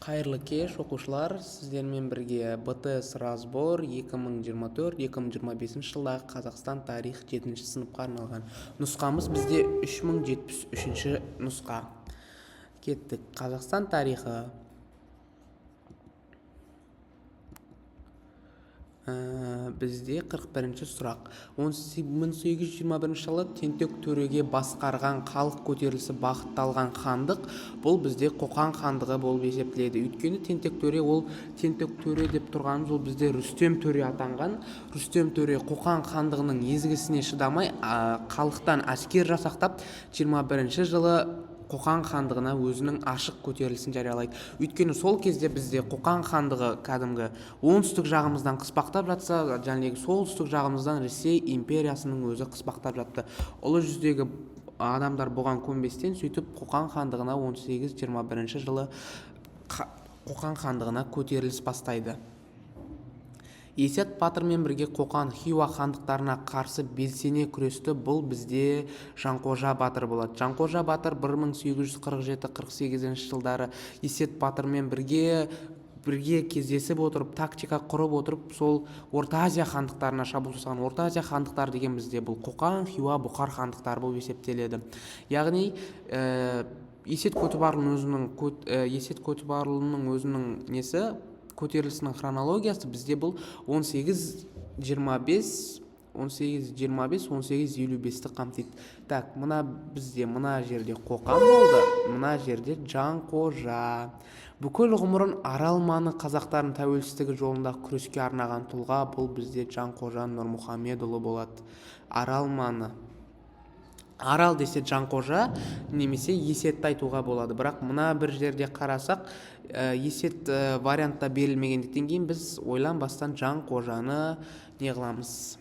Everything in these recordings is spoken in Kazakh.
Қайырлы кеш оқушылар, сіздермен бірге БТС разбор 2024-2025 жылдағы Қазақстан тарих 7-ші сыныпқа арналған. Нұсқамыз бізде 3073 нұсқа. Кеттік. Қазақстан тарихы. Бізде 41-ші сұрақ. 1821 жылы Тентек төреге басқарған халық көтерілісі бағытталған хандық бұл бізде Қоқан хандығы болып есептеледі. Өйткені Тентек төре ол Тентек төре деп тұрғанымыз ол бізде Рүстем төре атанған. Рүстем төре Қоқан хандығының езгісіне шыдамай халықтан әскер жасақтап 21-ші жылы Қоқан хандығына өзінің ашық көтерілісін жариялайды. Өйткені сол кезде бізде Қоқан хандығы кәдімгі оңтүстік жағымыздан қыспақтап жатса, және солтүстік жағымыздан Ресей империясының өзі қыспақтап жатты. Ұлы жүздегі адамдар бұған көнбестен сөйтіп Қоқан хандығына 1821 жылы Қоқан хандығына көтеріліс бастайды. Есет батырмен бірге Қоқан Хиуа хандықтарына қарсы белсене күресті. Бұл бізде Жанқожа батыр болады. Жанқожа батыр 1847-48 жылдары Есет батырмен бірге кездесіп отырып, тактика құрып отырып, сол Орта Азия хандықтарына шабуыл жасаған. Орта Азия хандықтары деген бізде бұл Қоқан, Хиуа, Бұқар хандықтары болып есептеледі. Яғни Есет Көтібарұлының өзінің несі көтерілісінің хронологиясы бізде бұл 18-25-18-55-ті қамтиды. Так, бізде мына жерде Қоқан болды, мына жерде Жанқожа. Бүкіл ғұмырын Арал маңы қазақтардың тәуелсіздігі жолында күреске арнаған тұлға бұл бізде Жанқожа Нұрмұхамедұлы болады. Арал маңы. Арал десе Жанқожа немесе Есетті айтуға болады. Бірақ мына бір жерде қарасақ, Есет вариантта берілмегендіктен кейін біз ойланбастан Жанқожаны не қыламыз?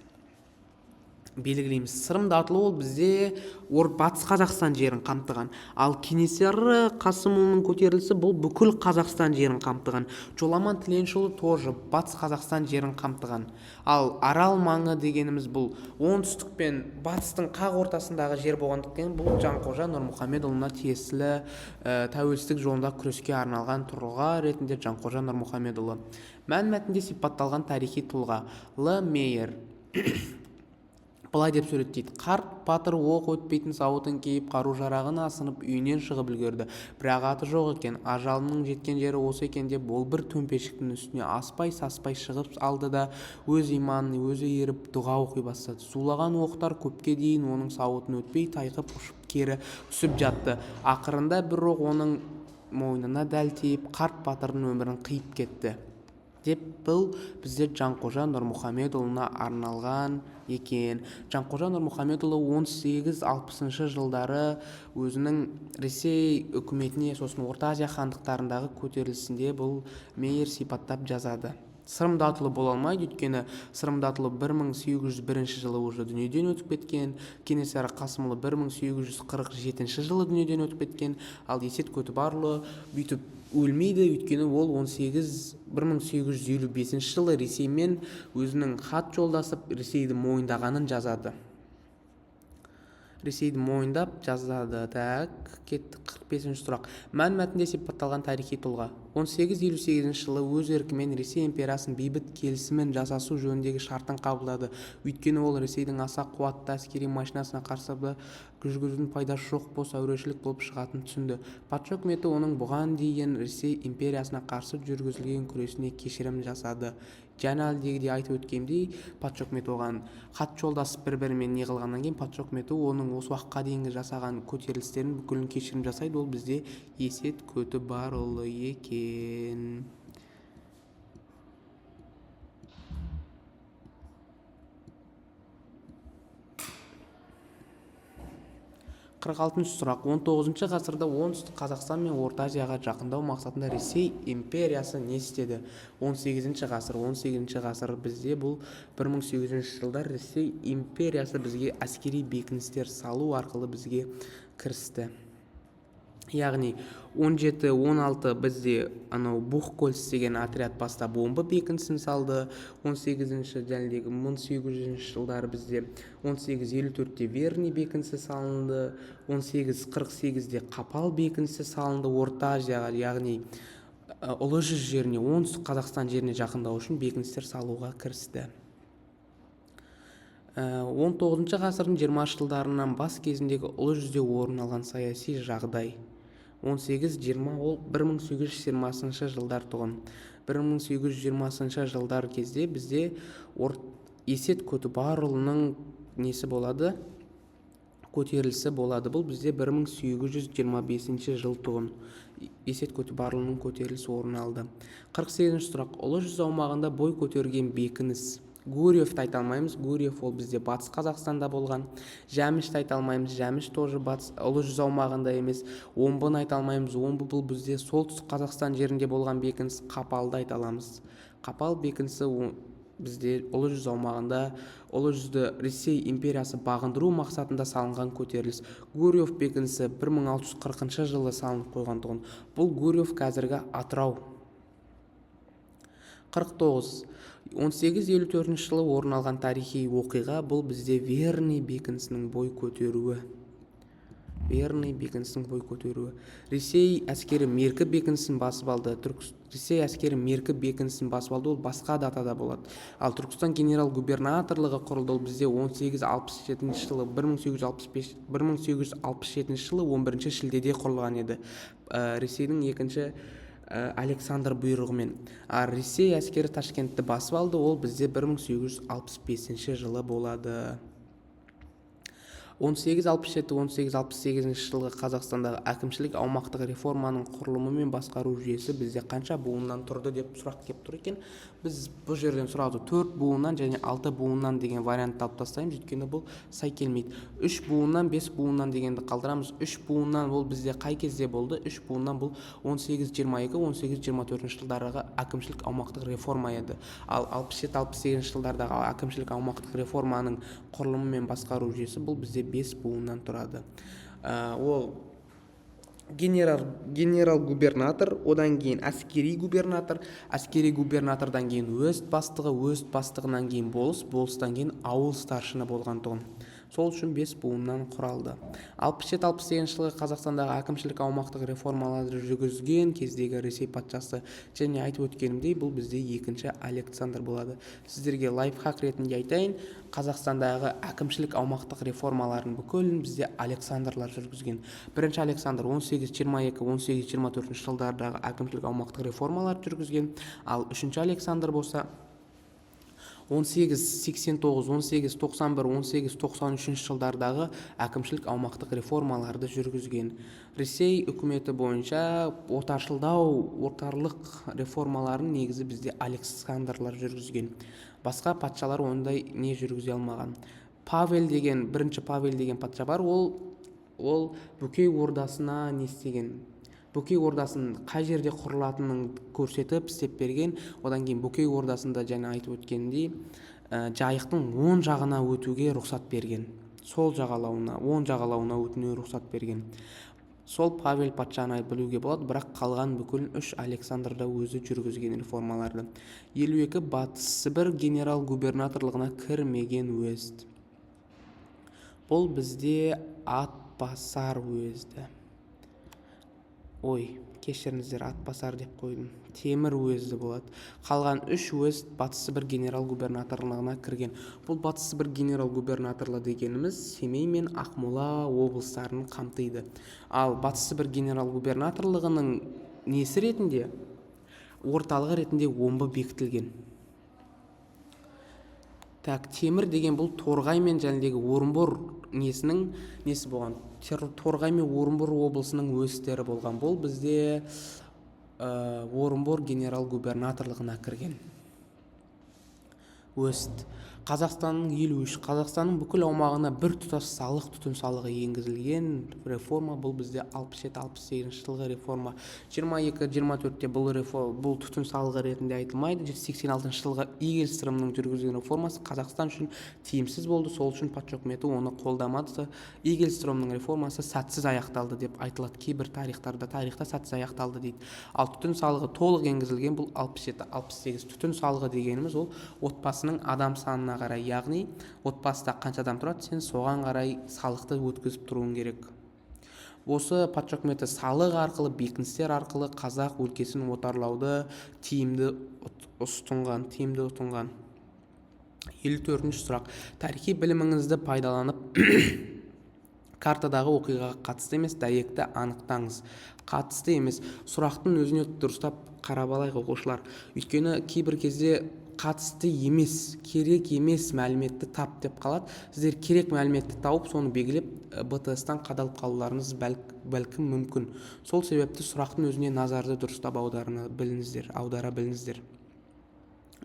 Белгілейміз. Сырым Датұлы ол бізде батыс Қазақстан жерін қамтыған. Ал Кенесары Қасымұлының көтерілісі бұл бүкіл Қазақстан жерін қамтыған. Жоламан Тіленшіұлы тоже батыс Қазақстан жерін қамтыған. Ал Арал маңы дегеніміз бұл оңтүстік пен батыстың қақ ортасындағы жер болғандықтан бұл Жанқожа Нұрмұхамедұлына тиесілі тәуелсіздік жолында күреске арналған тұлға ретінде Жанқожа Нұрмұхамедұлы. Мәтінде сипатталған тарихи тұлға Л. Мейер былай деп суреттейді. Қарт батыр оқ өтпейтін сауытын киіп, қару-жарағын асынып үйінен шығып үлгерді. Бірақ аты жоқ екен. Ажалының жеткен жері осы екен деп ол бір төмпешіктің үстіне аспай-саспай шығып алды да өз иманын өзі еріп дұға оқи бастады. Зулаған оқтар көпке дейін оның сауытын өтпей тайқып ұшып кері түсіп жатты. Ақырында бір оқ оның мойнына дәл тиіп, қарт батырдың өмірін қиып кетті. Деп бұл бізде Жанқожа Нұрмұхамедұлына арналған екен. Жанқожа Нұрмұхамедұлы 1860 жылдары өзінің Ресей үкіметіне, сосын Орта Азия хандықтарындағы көтерілісінде бұл Мейер сипаттап жазады. Сырым Датұлы бола алмайды, өйткені Сырым Датұлы 1801 жылы уже дүниеден өтіп кеткен, Кенесары Қасымұлы 1847 жылы дүниеден өтіп кеткен, ал Есет Көтібарұлы бүйтіп өлмейді, өйткені ол 1855 жылы Ресеймен өзінің хат жолдасып Ресейді мойындағанын жазады. Ресейді мойындап жазады. Так, кеттік 45-ші сұрақ. Мәтінде сипатталған тарихи тұлға. 1858 жылы өз еркімен Ресей империясын бейбіт келісімін жасасу жөніндегі шартын қабылдады. Өйткені ол Ресейдің аса қуатты әскери машинасына қарсы жүргізудің пайдасы жоқ, бос әурешілік болып шығатынын түсінді. Патша үкіметі оның бұған дейін Ресей империясына қарсы жүргізілген күресіне кешірім жасады. Және әлдегідей айтып өткендей, патша үкіметі оған хат жолдасып бір-бірімен не қылғаннан кейін патша үкіметі оның осы уақытқа дейінгі жасаған көтерілістерін бүкілін кешірім жасайды. Ол бізде Есет Көтібарұлы екен. 46-шы сұрақ. 19-шы ғасырда оңтүстік Қазақстан мен Орта Азияға жақындау мақсатында Ресей империясы не істеді? 18-ші ғасыр бізде бұл 1800 жылдар Ресей империясы бізге әскери бекіністер салу арқылы бізге кірісті. Яғни 17-16 бізде Бухгольц деген отряд баста бомба бекінісін салды. 1800 жылдары бізде 1854-те Верный бекінісі салынды. 1848-де Қапал бекінісі салынды Орта Азияға, яғни Ұлы жүз жеріне, оңтүстік Қазақстан жеріне жақындау үшін бекіністер салуға кірісті. 19 ғасырдың 20 жылдарынан бас кезіндегі ұлы жүзде орын алған саяси жағдай 18-20 ол 1820 жылдар тұғын. 1820 жылдар кезде бізде Есет Көтібарұлының несі болады? Көтерілісі болады. Бұл бізде 1825 жыл тұғын. Есет Көтібарұлының көтерілісі орын алды. 48 сұрақ. Ұлы жүз аумағында бой көтерген бекініс. Гурьевті айта алмаймыз. Гурьев ол бізде батыс Қазақстанда болған. Жәмішті айта алмаймыз. Жәміш тоже батыс ұлы жүз аумағында емес. Омбыны айта алмаймыз. Омбы бұл бізде солтүстік Қазақстан жерінде болған бекініс. Қапалды айта аламыз. Қапал бекінісі бізде ұлы жүз аумағында ұлы жүзді Ресей империясы бағындыру мақсатында салынған көтеріліс. Гурьев бекінісі 1640 жылы салынып қойған тұғын. Бұл Гурьев қазіргі Атырау. 49. 1854 жылы орын алған тарихи оқиға бұл бізде Верный бекінісінің бой көтеруі. Ресей әскері Меркі бекінісін басып алды. Ресей әскері Меркі бекінісін басып алды, ол басқа датада болады. Ал Түркістан генерал-губернаторлығы құрылды, ол бізде 1867 жылы 1867 жылы 11 шілдеде құрылған еді. Ресейдің екінші Александр бұйрығымен. Ресей әскері Ташкентті басып алды, ол бізде 1865 жылы болады. 1867-1868 жылғы Қазақстандағы әкімшілік аумақтық реформаның құрылымы мен басқару жүйесі бізде қанша буыннан тұрды деп сұрақ келіп тұр екен. Біз бұл жерден сұрауды 4 буыннан және 6 буыннан деген вариантты алып тастаймыз, өйткені бұл сай келмейді. 3 буыннан 5 буыннан дегенді қалдырамыз. 3 буыннан бұл бізде қай кезде болды? 3 буыннан бұл 1822-1824 жылдардағы әкімшілік аумақтық реформа еді. Ал 67-68 жылдардағы әкімшілік аумақтық реформаның құрылымы мен басқару жүйесі бұл бізде 5 буыннан тұрады. Ол генерал-губернатор, одан кейін әскери губернатордан кейін уезд бастығынан кейін болыстан кейін ауыл старшыны болған тұғын. Сол үшін 5 буыннан құралды. 67-68 жылғы Қазақстандағы әкімшілік аумақтық реформаларды жүргізген кездегі Ресей патшасы және айтып өткенімдей бұл бізде екінші Александр болады. Сіздерге лайфхак ретінде айтайын, Қазақстандағы әкімшілік аумақтық реформаларын бүкілін бізде Александрлар жүргізген. Бірінші Александр 1822-1824 жылдардағы әкімшілік аумақтық реформалар жүргізген, ал үшінші Александр болса 1889, 1891, 1893 жылдардағы әкімшілік аумақтық реформаларды жүргізген. Ресей үкіметі бойынша отарлық реформаларын негізі бізде Александрлар жүргізген. Басқа патшалар ондай не жүргізе алмаған. Бірінші Павел деген патша бар, ол Бөкей ордасына не істеген? Бөкей ордасын қай жерде құрылатынын көрсетіп істеп берген. Одан кейін Бөкей ордасында жаңа айтып өткендей жайықтың оң жағына өтуге рұқсат берген. Сол жағалауына, оң жағалауына өтуіне рұқсат берген. Сол Павел патшаны білуге болады, бірақ қалған бүкіл 3 Александрда өзі жүргізген реформаларды. 52 Батыс Сібір генерал-губернаторлығына кірмеген уезд. Бұл бізде Атбасар уезді. Кешіріңіздер, Атбасар деп қойдым. Темір уезді болады. Қалған 3 уезд Батыс Сібір генерал-губернаторлығына кірген. Бұл Батыс Сібір генерал-губернаторлығы дегеніміз Семей мен Ақмола облыстарын қамтиды. Ал Батыс Сібір генерал-губернаторлығының несі ретінде? Орталығы ретінде Омбы бекітілген. Темір деген бұл Торғай мен жәнедегі Орынбор несі болған. Торғай мен Орынбор облысының уездері болған. Бұл бізде Орынбор генерал-губернаторлығына кірген. Уезд. Қазақстанның 53. Қазақстанның бүкіл аумағына бір тұтас түтін салығы енгізілген реформа бұл бізде 67-68 жылғы реформа. 22-24-те бұл түтін салығы ретінде айтылмайды. 86 жылғы Игельстромның жүргізген реформасы Қазақстан үшін тиімсіз болды. Сол үшін патша үкіметі оны қолдамады. Игельстромның реформасы сәтсіз аяқталды деп айтылады. Кейбір тарихта сәтсіз аяқталды дейді. Ал түтін салығы толық енгізілген бұл 67-68. Түтін салығы дегеніміз ол отбасының адам санына қарай, яғни отбасыда қанша адам тұрады, сен соған қарай салықты өткізіп тұруың керек. осы патша үкіметі салық арқылы, бекіністер арқылы қазақ өлкесін отарлауды тиімді ұсынған. 54-ші сұрақ. Тарихи біліміңізді пайдаланып картадағы оқиғаға қатысты емес дәйекті анықтаңыз. Қатысты емес сұрақтың өзіне дұрыстап қарап алайық оқушылар. Өйткені кейбір кезде қатысты емес, керек емес мәліметті тап деп қалады. Сіздер керек мәліметті тауып, соны белгілеп БТС-тан қадалып қалуларыңыз бәлкім мүмкін. Сол себепті сұрақтың өзіне назарды дұрыстап аудара біліңіздер.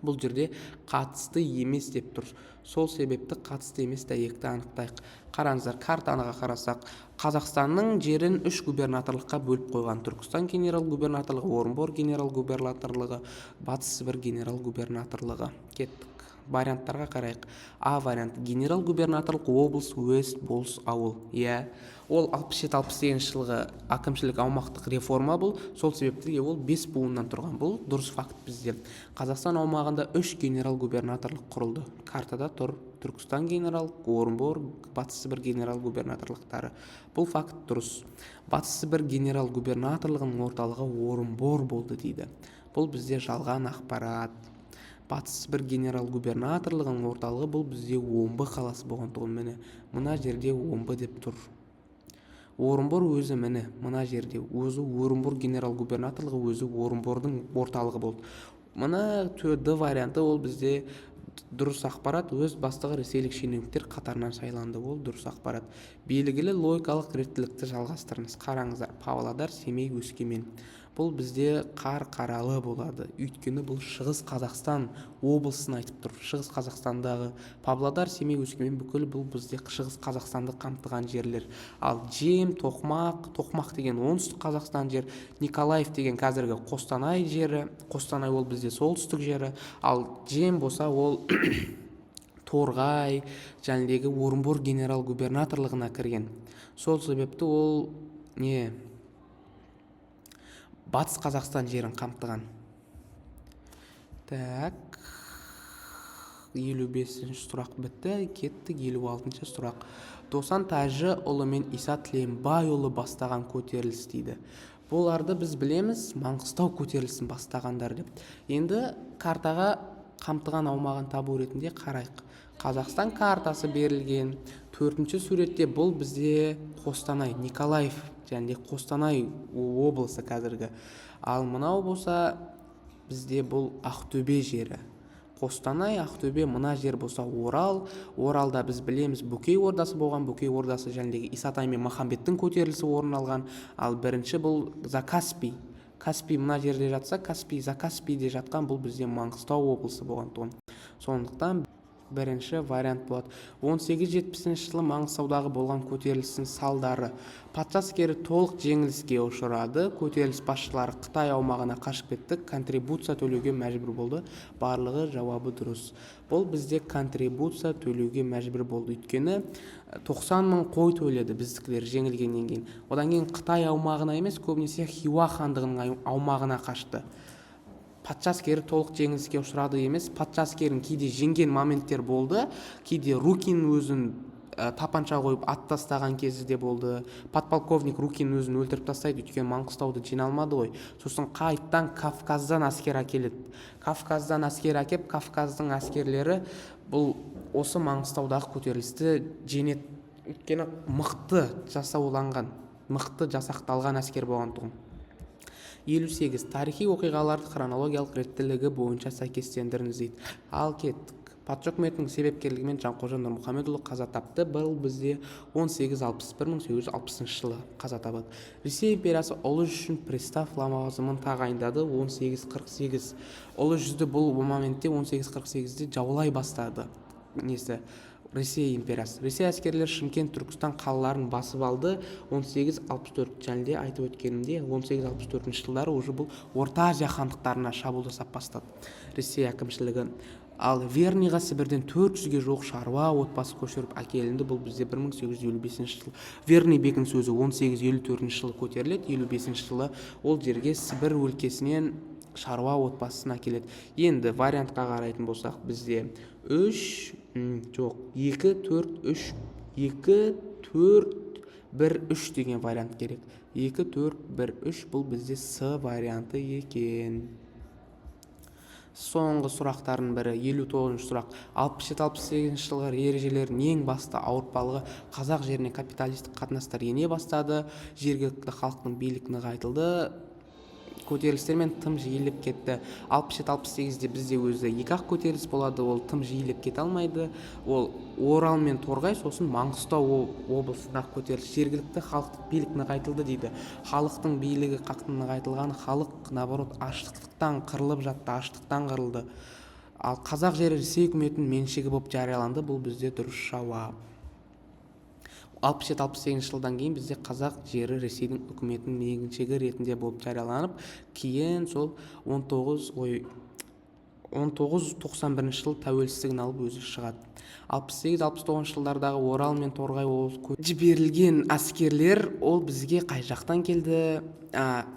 Бұл жерде қатысты емес деп тұр. Сол себепті қатысты емес дәйекті анықтайық. Қараңыздар, картаға қарасақ, Қазақстанның жерін 3 губернаторлыққа бөліп қойған. Түркістан генерал-губернаторлығы, Орынбор генерал-губернаторлығы, Батыс Сібір генерал-губернаторлығы. Кеттік. Варианттарға қарайық. А вариант: генерал-губернаторлық облыс, уезд, болыс, ауыл. Ол 67-69 жылғы әкімшілік аумақтық реформа бұл. Сол себепті ол 5 буыннан тұрған. Бұл дұрыс факт бізде. Қазақстан аумағында 3 генерал-губернаторлық құрылды. Картада тұр: Түркістан генерал, Орынбор, Батыс Сібір генерал-губернаторлықтары. Бұл факт дұрыс. Батыс Сібір генерал-губернаторлығының орталығы Орынбор болды дейді. Бұл бізде жалған ақпарат. Батыс Сібір генерал-губернаторлығының орталығы бұл бізде Омбы қаласы болғандығын, мына жерде Омбы деп тұр. Орынбор өзі мына жерде өзі Орынбор генерал-губернаторлығы өзі Орынбордың орталығы болды. Мына Д варианты ол бізде дұрыс ақпарат. Өз бастығы ресейлік шенеуніктер қатарынан сайланды. Ол дұрыс ақпарат. Белгілі логикалық реттілікті жалғастырыңыз. Қараңыздар: Павлодар, Семей, Өскемен. Бұл бізде қарқаралы болады. Өйткені бұл Шығыс Қазақстан облысын айтып тұр. Шығыс Қазақстандағы Павлодар, Семей, Өскемен бүкіл бұл бізде Шығыс Қазақстанды қамтыған жерлер. Ал Жем, Тоқмақ деген оңтүстік Қазақстан жер, Николаев деген қазіргі Қостанай жері. Қостанай ол бізде солтүстік жері. Ал Жем болса ол Торғай жәнедегі Орынбор генерал-губернаторлығына кірген. Сол себепті ол Батыс Қазақстан жерін қамтыған. 55-ші сұрақ бітті. Кеттік 56-ші сұрақ. Досан Тәжіұлы мен Иса Тіленбайұлы бастаған көтеріліс дейді. Бұларды біз білеміз Маңғыстау көтерілісін бастағандар деп. Енді картаға қамтыған аумағын табу ретінде қарайық. Қазақстан картасы берілген. 4-ші суретте бұл бізде Қостанай, Николаев және Қостанай облысы қазіргі. Ал мынау болса бізде бұл Ақтөбе жері. Қостанай, Ақтөбе, мына жер болса Орал. Оралда біз білеміз Бөкей ордасы болған. Бөкей ордасы жәнедегі Исатай мен Махамбеттің көтерілісі орын алған. Ал бірінші бұл Закаспий. Каспий мына жерде жатса, Закаспийде жатқан бұл бізде Маңғыстау облысы болған. Сондықтан бірінші вариант болады. 1870 жылы Маңғыстаудағы болған көтерілістің салдары: патша әскері толық жеңіліске ұшырады. Көтеріліс басшылары Қытай аумағына қашып кетті. Контрибуция төлеуге мәжбүр болды. Барлығы жауабы дұрыс. Бұл бізде контрибуция төлеуге мәжбүр болды. Өйткені 90 мың қой төледі біздікілер жеңілгеннен кейін. Одан кейін Қытай аумағына емес, көбінесе Хиуа хандығының аумағына қашты. Патша әскері толық жеңіліске ұшырады емес, патша әскерін кейде жеңген моменттер болды. Кейде Рукин өзін тапанша қойып ат тастаған кезі де болды. Подполковник Рукин өзін өлтіріп тастайды, өйткені Маңғыстауды жиналмады ғой. Сосын қайттан Кавказдан әскер әкеледі. Кавказдан әскер әкеп, Кавказдың әскерлері бұл осы Маңғыстаудағы көтерілісті жеңеді. Өйткені мықты жасауланған, мықты жасақталған әскер болған тұғын. 58. Тарихи оқиғаларды хронологиялық реттілігі бойынша сәйкестендіріңіз дейді. Ал кеттік. Патша үкіметінің себепкерлігімен Жанқожа Нұрмұхамедұлы қаза тапты. Бұл бізде 1861-1860 жылы қаза табады. Ресей империясы ұлы жүздің пристав лауазымын тағайындады 1848. Ұлы жүзді бұл моментте 1848-де жаулай бастады. Ресей империясы. Ресей әскерлері Шымкент, Түркістан қалаларын басып алды 1864. Және айтып өткенімде 1864 жылдары уже бұл Орта Азия хандықтарына шабуыл жасап бастады Ресей әкімшілігі. Ал Верныйға Сібірден 400-ге жуық шаруа отбасы көшіріп әкелінді. Бұл бізде 1855 жыл. Верный бекінісі өзі 1854 жылы көтеріледі. 55 жылы ол жерге Сібір өлкесінен шаруа отбасын әкеледі. Енді вариантқа қарайтын болсақ, бізде 2, 4, 3, 2, 4, 1-3 деген вариант керек. 2-4-1-3 бұл бізде С варианты екен. Соңғы сұрақтардың бірі 59-шы сұрақ. 67-68 жылғы ережелердің ең басты ауыртпалығы қазақ жеріне капиталистік қатынастар ене бастады, жергілікті халықтың билік нығайтылды, көтерілістермен тым жиілеп кетті. 67-68-де бізде өзі екі-ақ көтеріліс болады, ол тым жиілеп кете алмайды. Ол Орал мен Торғай, сосын Маңғыстау облысындағы көтеріліс. Жергілікті халықтық билік нығайтылды дейді. Халықтың билігі қақты нығайтылған, халық наоборот аштықтан қырылып жатты, аштықтан қырылды. Ал қазақ жері Ресей үкіметінің меншігі болып жарияланды. Бұл бізде дұрыс жауап. 67-68 жылдан кейін бізде қазақ жері Ресейдің үкіметінің меншігі ретінде болып жарияланып, кейін сол 1991 жыл тәуелсіздігін алып өзі шығады. 68-69 жылдардағы Орал мен Торғай облысы жіберілген әскерлер, ол бізге қай жақтан келді?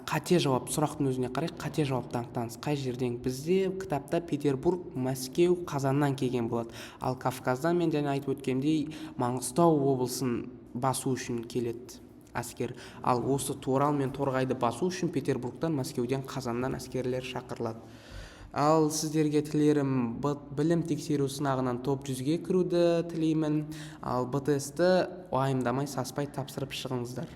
Қате жауап, сұрақтың өзіне қарай қате жауапты анықтаңыз. Қай жерден? Бізде кітапта Петербург, Мәскеу, Қазаннан келген болады. Ал Кавказдан мен және айтып өткендей Маңғыстау облысын басу үшін келеді әскер. Ал осы Орал мен Торғайды басу үшін Петербургтан, Мәскеуден, Қазаннан әскерлер шақырылады. Ал сіздерге тілерім білім тексеру сынағынан топ 100-ге кіруді тілеймін. Ал БТС-ті уайымдамай, саспай тапсырып шығыңыздар.